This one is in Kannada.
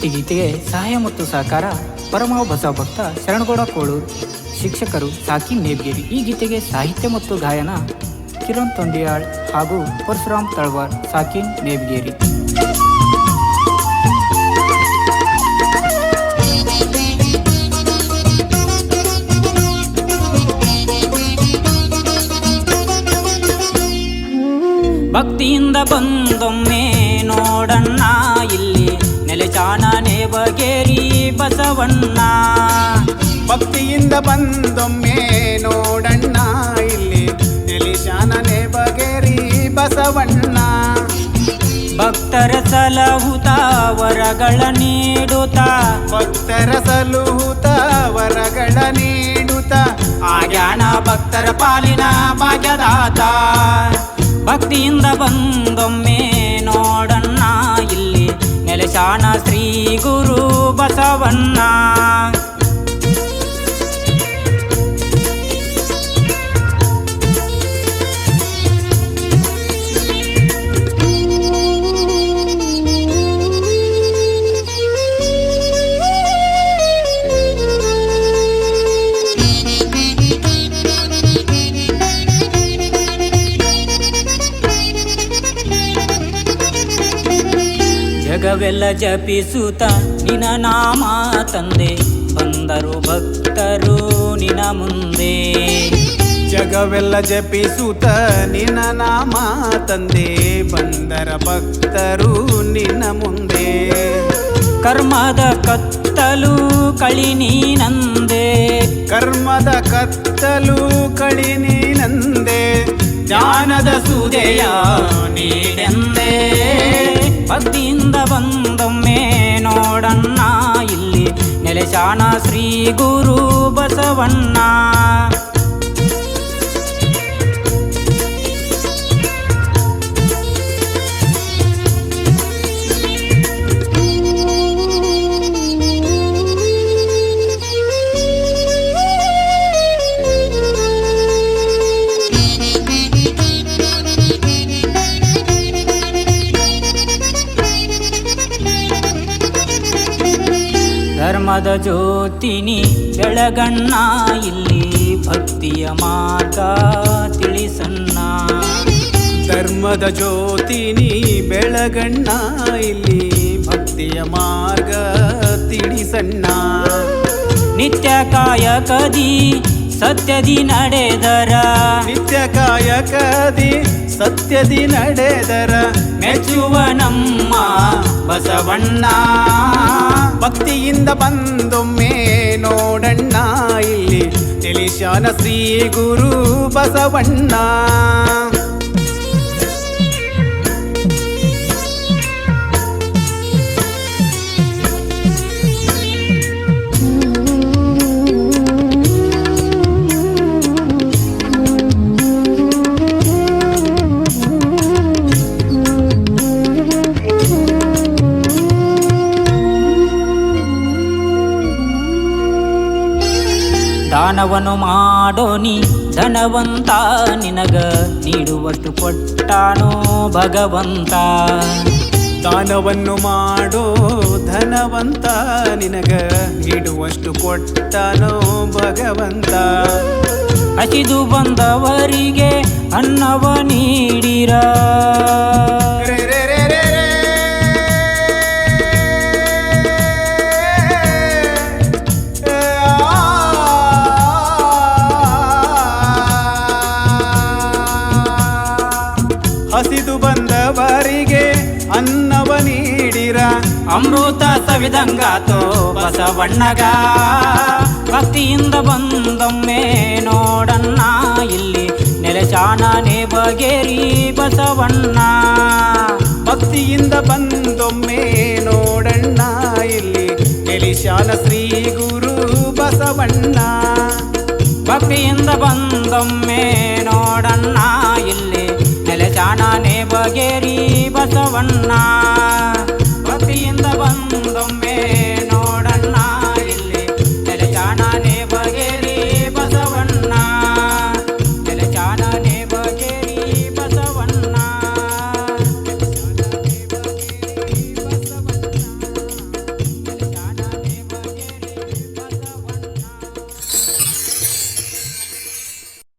ಭಕ್ತಿಗೀತೆಗೆ ಸಹಾಯ ಮತ್ತು ಸಹಕಾರ ಪರಮ ಬಸವ ಭಕ್ತ ಶರಣಗೌಡ ಕೋಳೂರು, ಶಿಕ್ಷಕರು ಸಾಕಿನ್ ನೇಬ್ಗೇರಿ. ಈ ಗೀತೆಗೆ ಸಾಹಿತ್ಯ ಮತ್ತು ಗಾಯನ ಕಿರಣ್ ತೊಂಡಿಯಾಳ್ ಹಾಗೂ ಪರಶುರಾಮ್ ತಳವಾರ್, ಸಾಕಿನ್ ನೇಬ್ಗೇರಿ. ಭಕ್ತಿಯಿಂದ ಬಂದೊಮ್ಮೆ ನೋಡಣ್ಣ ಇಲ್ಲಿ ನೆಲೆಚಾನ ನೇಬಗೇರಿ ಬಸವಣ್ಣ. ಭಕ್ತಿಯಿಂದ ಬಂದೊಮ್ಮೆ ನೋಡಣ್ಣ ಇಲ್ಲಿ ನೆಲೆಚಾನ ನೇಬಗೇರಿ ಬಸವಣ್ಣ. ಭಕ್ತರ ಸಲಹುತ ವರಗಳ ನೀಡುತ್ತ, ಭಕ್ತರ ಸಲಹುತ ವರಗಳ ನೀಡುತ್ತ, ಆಗ್ಯಾನ ಭಕ್ತರ ಪಾಲಿನ ಭಾಗ್ಯದಾತ. ಭಕ್ತಿಯಿಂದ ಬಂದೊಮ್ಮೆ ನೋಡಣ್ಣ ಇಲ್ಲಿ ನೆಲೆಸಾನ ಶ್ರೀ ಗುರು ಬಸವಣ್ಣ. ಜಗವೆಲ್ಲ ಜಪಿಸುತ್ತ ನಿನ ನಾಮ ತಂದೆ, ಬಂದರು ಭಕ್ತರು ನಿನ ಮುಂದೆ. ಜಗವೆಲ್ಲ ಜಪಿಸುತ್ತ ನಿನ ನಾಮ ತಂದೆ, ಬಂದರ ಭಕ್ತರು ನಿನ್ನ ಮುಂದೆ. ಕರ್ಮದ ಕತ್ತಲು ಕಳಿ ನೀನಂದೆ, ಕರ್ಮದ ಕತ್ತಲು ಕಳಿ ನೀನಂದೆ, ಜ್ಞಾನದ ಸುದೆಯ ನೀಡೆಂದೆ. ಭಕ್ತಿಯಿಂದ ಬಂದೊಮ್ಮೆ ನೋಡಣ್ಣ ಇಲ್ಲಿ ನೆಲೆಸಾನ ಶ್ರೀ ಗುರು ಬಸವಣ್ಣ. ಧರ್ಮದ ಜ್ಯೋತಿನಿ ಬೆಳಗಣ್ಣ ಇಲ್ಲಿ ಭಕ್ತಿಯ ಮಾರ್ಗ ತಿಳಿಸಣ್ಣ. ಧರ್ಮದ ಜ್ಯೋತಿನಿ ಬೆಳಗಣ್ಣ ಇಲ್ಲಿ ಭಕ್ತಿಯ ಮಾರ್ಗ ತಿಳಿಸಣ್ಣ. ನಿತ್ಯ ಕಾಯಕದಿ ಸತ್ಯದಿ ನಡೆದರ, ನಿತ್ಯ ಕಾಯಕದಿ ಸತ್ಯದಿ ನಡೆದರ, ಮೆಚ್ಚುವ ನಮ್ಮ ಬಸವಣ್ಣ. ಭಕ್ತಿಯಿಂದ ಬಂದೊಮ್ಮೆ ನೋಡಣ್ಣ ಇಲ್ಲಿ ನೆಲೆಸಾನ ಶ್ರೀ ಗುರು ಬಸವಣ್ಣ. ದಾನವನ್ನು ಮಾಡೋನಿ ಧನವಂತ, ನಿನಗ ನೀಡುವಷ್ಟು ಕೊಟ್ಟಾನೋ ಭಗವಂತ. ದಾನವನ್ನು ಮಾಡೋ ಧನವಂತ, ನಿನಗ ನೀಡುವಷ್ಟು ಕೊಟ್ಟನೋ ಭಗವಂತ. ಹಸಿದು ಬಂದವರಿಗೆ ಅನ್ನವ ನೀಡಿರ, ಹಸಿದು ಬಂದವರಿಗೆ ಅನ್ನವ ನೀಡಿರ, ಅಮೃತ ಸವಿದಂಗಾತೋ ಬಸವಣ್ಣಗ. ಭಕ್ತಿಯಿಂದ ಬಂದೊಮ್ಮೆ ನೋಡಣ್ಣ ಇಲ್ಲಿ ನೆಲೆಸಾನ ನೇಬಗೇರಿ ಬಸವಣ್ಣ. ಭಕ್ತಿಯಿಂದ ಬಂದೊಮ್ಮೆ ನೋಡಣ್ಣ ಇಲ್ಲಿ ನೆಲೆಸಾನ ಶ್ರೀ ಗುರು ಬಸವಣ್ಣ. ಭಕ್ತಿಯಿಂದ ಬಂದೊಮ್ಮೆ ನೋಡಣ್ಣ ಇಲ್ಲಿ ನೆಲೆಸಾನ ನೇಬಗೇರಿ ಬಸವಣ್ಣ. ಭಕ್ತಿಯಿಂದ ಬಂದೊಮ್ಮೆ